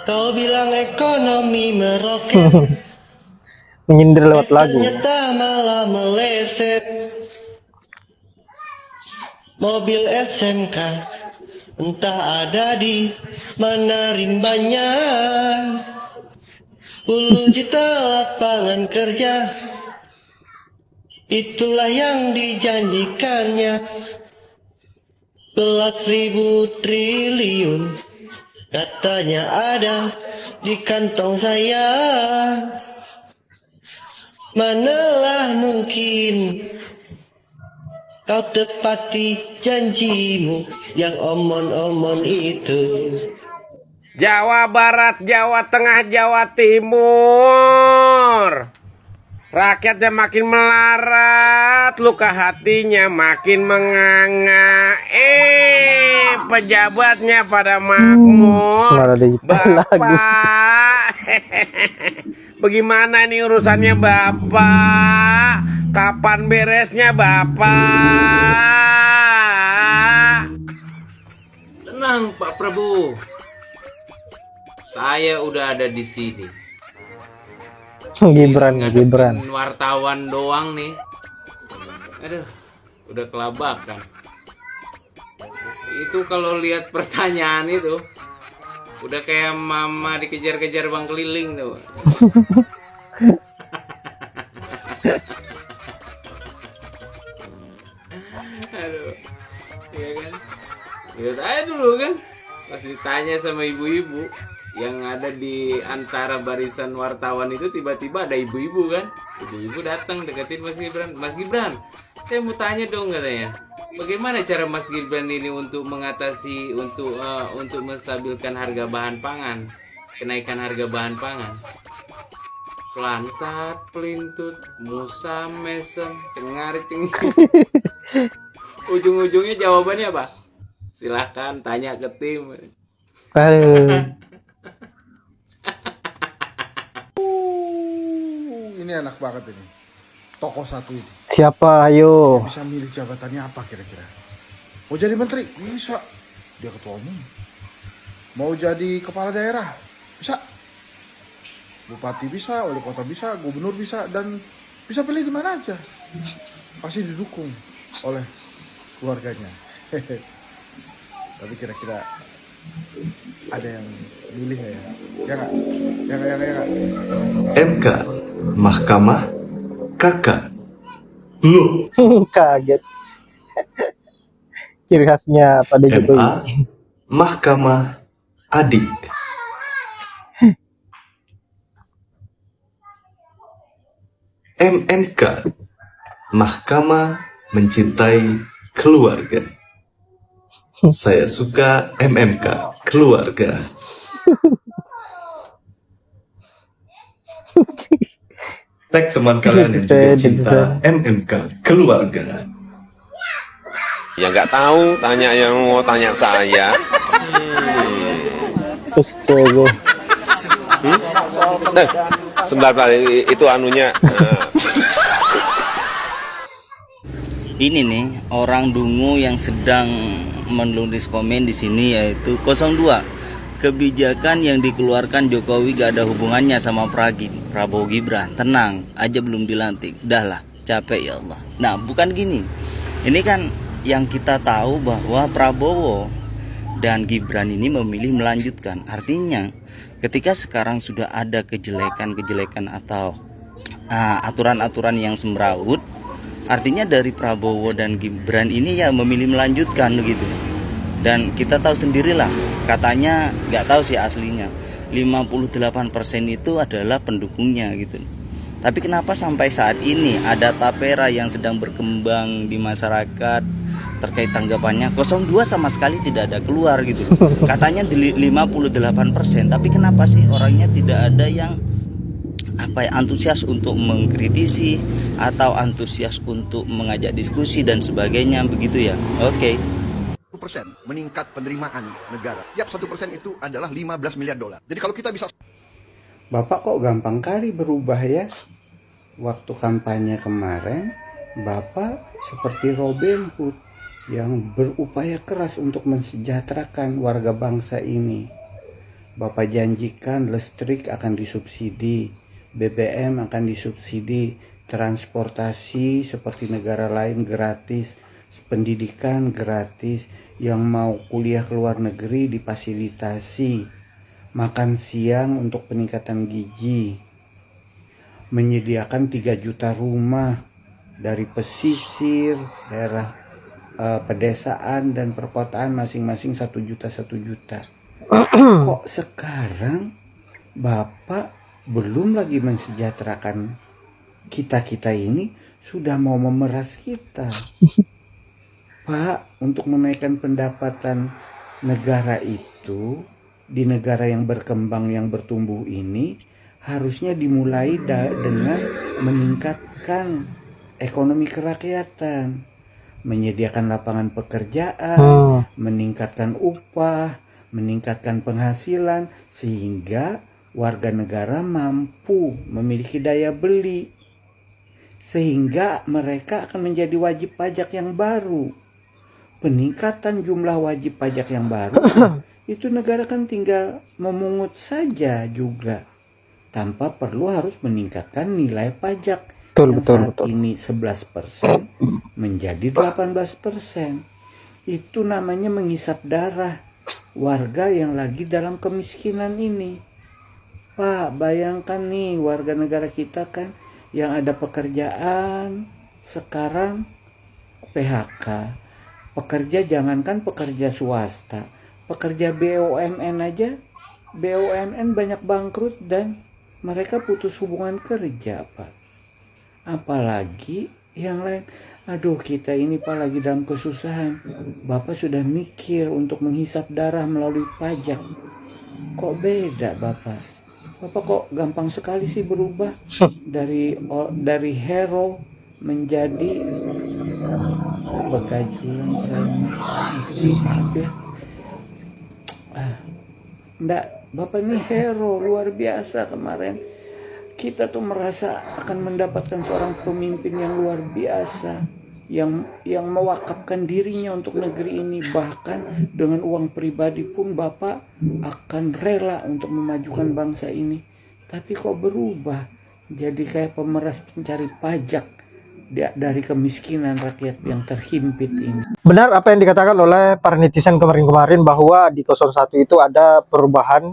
Kau bilang ekonomi meroket, Menyindir lewat lagu. ternyata malah meleset. Mobil SMK entah ada di mana rimbanya. 10 juta lapangan kerja, itulah yang dijanjikannya. 11.000 triliun katanya ada di kantong saya. Manalah mungkin kau tepati janjimu yang omon-omon itu. Jawa Barat, Jawa Tengah, Jawa Timur. Rakyatnya makin melarat, luka hatinya makin menganga. Pejabatnya pada makmur. Malah digital lagu. Bapak, bagaimana nih urusannya Bapak? Kapan beresnya Bapak? Tenang Pak Prabowo, saya udah ada di sini. Gibran. Ngadepin wartawan doang nih. Aduh, udah kelabakan. Itu kalau lihat pertanyaan itu, udah kayak mama dikejar-kejar bang keliling tuh. Aduh, ya kan? Lihat aja dulu kan, pas ditanya sama ibu-ibu yang ada di antara barisan wartawan itu, tiba-tiba ada ibu-ibu kan, ibu-ibu datang deketin Mas Gibran. Mas Gibran, saya mau tanya dong katanya, bagaimana cara Mas Gibran ini untuk mengatasi, untuk menstabilkan harga bahan pangan, kenaikan harga bahan pangan? Pelantat, pelintut, musam, mesem, cengar, cengir. Ujung-ujungnya jawabannya apa? Silakan tanya ke tim. Aduh. Ini enak banget ini. Tokoh satu ini. Siapa? Ayo. Bisa milih jabatannya apa kira-kira? Mau jadi menteri? Bisa. Dia ketua umum. Mau jadi kepala daerah? Bisa. Bupati bisa, wali kota bisa, gubernur bisa, dan bisa pilih di mana aja. Pasti didukung oleh keluarganya. Tapi kira-kira ada yang milih ya? Ya nggak? Ya nggak? MK, Mahkamah, Kakak. Loh, Kaget. Ciri khasnya pada Jokowi. MA, Mahkamah, Adik. MMK, Mahkamah Mencintai Keluarga. Saya suka MMK, keluarga. Tag teman kalian yang juga cinta MMK, keluarga. Ya nggak tahu, tanya yang mau tanya saya. Terus cewek. Sebentar, itu anunya. Ini nih orang dungu yang sedang menulis komen di sini, yaitu 02. Kebijakan yang dikeluarkan Jokowi gak ada hubungannya sama Prabowo Gibran. Tenang aja, belum dilantik. Udahlah, capek ya Allah. Nah, bukan gini. Ini kan yang kita tahu bahwa Prabowo dan Gibran ini memilih melanjutkan. Artinya ketika sekarang sudah ada kejelekan-kejelekan atau aturan-aturan yang semrawut, artinya dari Prabowo dan Gibran ini ya memilih melanjutkan begitu. Dan kita tahu sendirilah, katanya nggak tahu sih aslinya 58% itu adalah pendukungnya gitu. Tapi kenapa sampai saat ini ada tapera yang sedang berkembang di masyarakat terkait tanggapannya, 02 sama sekali tidak ada keluar gitu. Katanya 58%, tapi kenapa sih orangnya tidak ada yang antusias untuk mengkritisi atau antusias untuk mengajak diskusi dan sebagainya begitu ya. Oke. 1% meningkat penerimaan negara. Tiap 1% itu adalah 15 miliar dolar. Jadi kalau kita bisa... Bapak kok gampang kali berubah ya. Waktu kampanye kemarin, Bapak seperti Robin Hood yang berupaya keras untuk mensejahterakan warga bangsa ini. Bapak janjikan listrik akan disubsidi, BBM akan disubsidi, transportasi seperti negara lain gratis, pendidikan gratis, yang mau kuliah ke luar negeri difasilitasi, makan siang untuk peningkatan gizi, menyediakan 3 juta rumah dari pesisir, daerah pedesaan dan perkotaan masing-masing 1 juta 1 juta. Kok sekarang Bapak belum lagi mensejahterakan kita ini sudah mau memeras kita? Pak, untuk menaikkan pendapatan negara itu di negara yang berkembang, yang bertumbuh ini harusnya dimulai dengan meningkatkan ekonomi kerakyatan, menyediakan lapangan pekerjaan, meningkatkan upah, meningkatkan penghasilan, sehingga warga negara mampu memiliki daya beli, sehingga mereka akan menjadi wajib pajak yang baru. Peningkatan jumlah wajib pajak yang baru itu negara kan tinggal memungut saja juga, tanpa perlu harus meningkatkan nilai pajak yang saat ini 11% menjadi 18%. Itu namanya menghisap darah warga yang lagi dalam kemiskinan ini. Pak, bayangkan nih warga negara kita kan yang ada pekerjaan sekarang PHK. Pekerja, jangankan pekerja swasta, pekerja BUMN aja, BUMN banyak bangkrut dan mereka putus hubungan kerja, Pak. Apalagi yang lain. Aduh, kita ini Pak lagi dalam kesusahan. Bapak sudah mikir untuk menghisap darah melalui pajak. Kok beda Bapak? Bapak kok gampang sekali sih berubah dari hero menjadi begajulan maaf ya. Enggak, Bapak ini hero luar biasa kemarin. Kita tuh merasa akan mendapatkan seorang pemimpin yang luar biasa, yang mewakafkan dirinya untuk negeri ini, bahkan dengan uang pribadi pun Bapak akan rela untuk memajukan bangsa ini. Tapi kok berubah jadi kayak pemeras pencari pajak dari kemiskinan rakyat yang terhimpit ini. Benar apa yang dikatakan oleh para netizen kemarin-kemarin bahwa di 01 itu ada perubahan,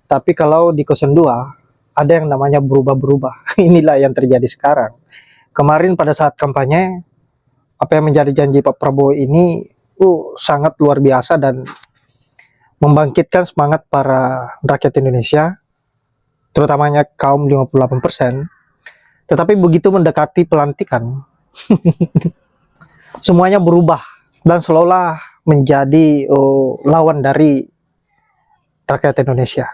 tapi kalau di 02 ada yang namanya berubah-berubah. Inilah yang terjadi sekarang. Kemarin pada saat kampanye, apa yang menjadi janji Pak Prabowo ini sangat luar biasa dan membangkitkan semangat para rakyat Indonesia, terutamanya kaum 58%. Tetapi begitu mendekati pelantikan, semuanya berubah dan seolah menjadi lawan dari rakyat Indonesia.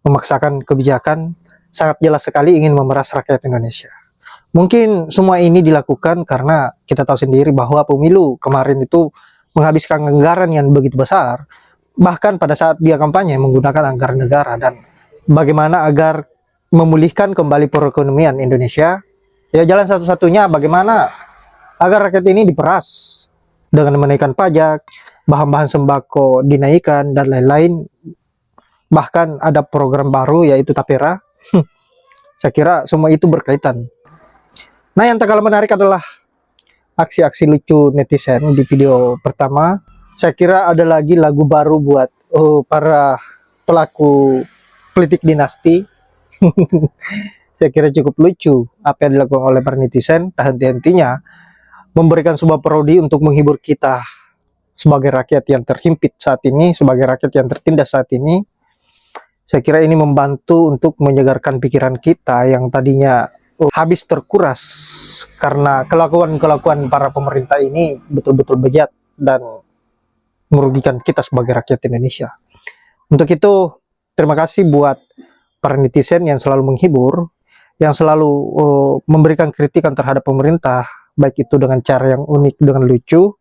Memaksakan kebijakan sangat jelas sekali ingin memeras rakyat Indonesia. Mungkin semua ini dilakukan karena kita tahu sendiri bahwa pemilu kemarin itu menghabiskan anggaran yang begitu besar. Bahkan pada saat dia kampanye menggunakan anggaran negara, dan bagaimana agar memulihkan kembali perekonomian Indonesia, ya jalan satu-satunya bagaimana agar rakyat ini diperas dengan menaikkan pajak, bahan-bahan sembako dinaikkan dan lain-lain. Bahkan ada program baru yaitu Tapera. Saya kira semua itu berkaitan. Nah, yang tak kalah menarik adalah aksi-aksi lucu netizen di video pertama. Saya kira ada lagi lagu baru buat para pelaku politik dinasti. Saya kira cukup lucu apa yang dilakukan oleh para netizen. Tak henti-hentinya memberikan sebuah parodi untuk menghibur kita sebagai rakyat yang terhimpit saat ini, sebagai rakyat yang tertindas saat ini. Saya kira ini membantu untuk menyegarkan pikiran kita yang tadinya habis terkuras karena kelakuan-kelakuan para pemerintah ini betul-betul bejat dan merugikan kita sebagai rakyat Indonesia. Untuk itu, terima kasih buat para netizen yang selalu menghibur, yang selalu memberikan kritikan terhadap pemerintah, baik itu dengan cara yang unik, dengan lucu,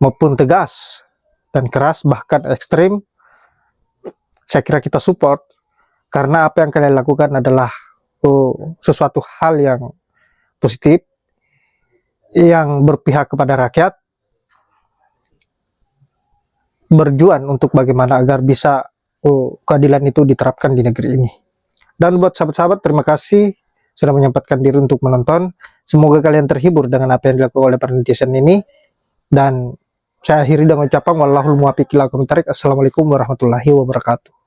maupun tegas dan keras, bahkan ekstrim. Saya kira kita support, karena apa yang kalian lakukan adalah sesuatu hal yang positif, yang berpihak kepada rakyat, berjuang untuk bagaimana agar bisa keadilan itu diterapkan di negeri ini. Dan buat sahabat-sahabat, terima kasih sudah menyempatkan diri untuk menonton. Semoga kalian terhibur dengan apa yang dilakukan oleh para netizen ini. Dan saya akhiri dengan ucapan wallahul muwaffiq ila aqwamit thoriq. Assalamualaikum warahmatullahi wabarakatuh.